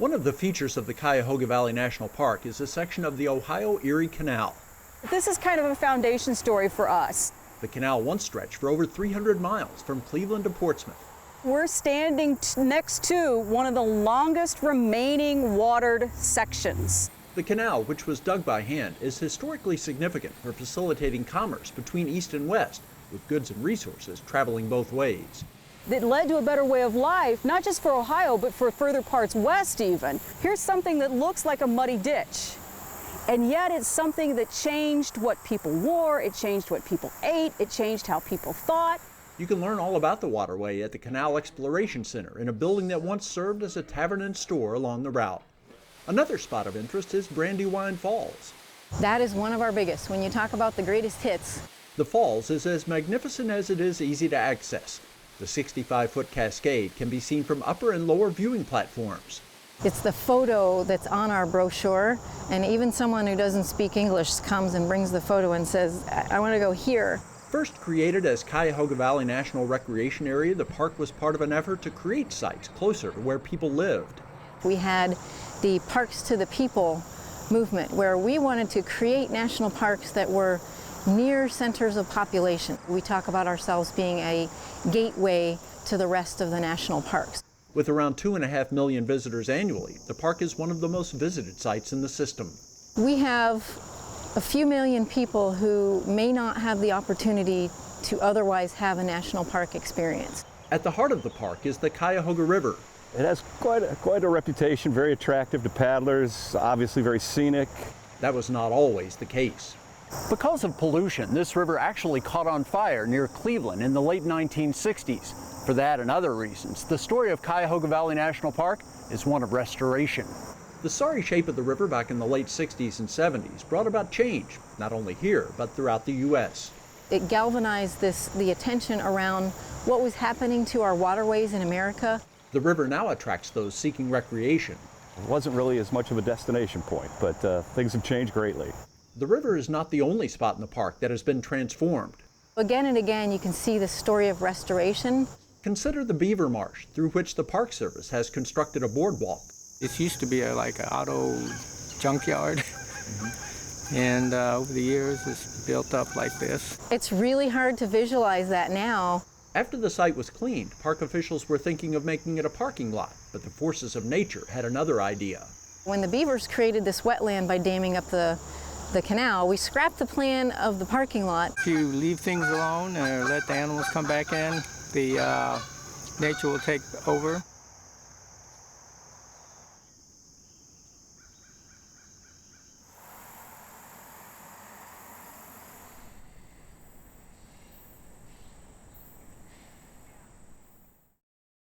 One of the features of the Cuyahoga Valley National Park is a section of the Ohio-Erie Canal. This is kind of a foundation story for us. The canal once stretched for over 300 miles from Cleveland to Portsmouth. We're standing next to one of the longest remaining watered sections. The canal, which was dug by hand, is historically significant for facilitating commerce between east and west, with goods and resources traveling both ways. It led to a better way of life, not just for Ohio, but for further parts west even. Here's something that looks like a muddy ditch, and yet it's something that changed what people wore, it changed what people ate, it changed how people thought. You can learn all about the waterway at the Canal Exploration Center in a building that once served as a tavern and store along the route. Another spot of interest is Brandywine Falls. That is one of our biggest. When you talk about the greatest hits. The falls is as magnificent as it is easy to access. The 65-foot cascade can be seen from upper and lower viewing platforms. It's the photo that's on our brochure, and even someone who doesn't speak English comes and brings the photo and says, I want to go here. First created as Cuyahoga Valley National Recreation Area, the park was part of an effort to create sites closer to where people lived. We had the Parks to the People movement, where we wanted to create national parks that were near centers of population. We talk about ourselves being a gateway to the rest of the national parks. With around 2.5 million visitors annually, the park is one of the most visited sites in the system. We have a few million people who may not have the opportunity to otherwise have a national park experience. At the heart of the park is the Cuyahoga River. It has quite a reputation, very attractive to paddlers, obviously very scenic. That was not always the case. Because of pollution, this river actually caught on fire near Cleveland in the late 1960s. For that and other reasons, the story of Cuyahoga Valley National Park is one of restoration. The sorry shape of the river back in the late 60s and 70s brought about change, not only here, but throughout the U.S. It galvanized the attention around what was happening to our waterways in America. The river now attracts those seeking recreation. It wasn't really as much of a destination point, but things have changed greatly. The river is not the only spot in the park that has been transformed. Again and again, you can see the story of restoration. Consider the Beaver Marsh, through which the Park Service has constructed a boardwalk. It used to be like an auto junkyard, and over the years it's built up like this. It's really hard to visualize that now. After the site was cleaned, park officials were thinking of making it a parking lot, but the forces of nature had another idea. When the beavers created this wetland by damming up the canal, we scrapped the plan of the parking lot. If you leave things alone and let the animals come back in, the nature will take over.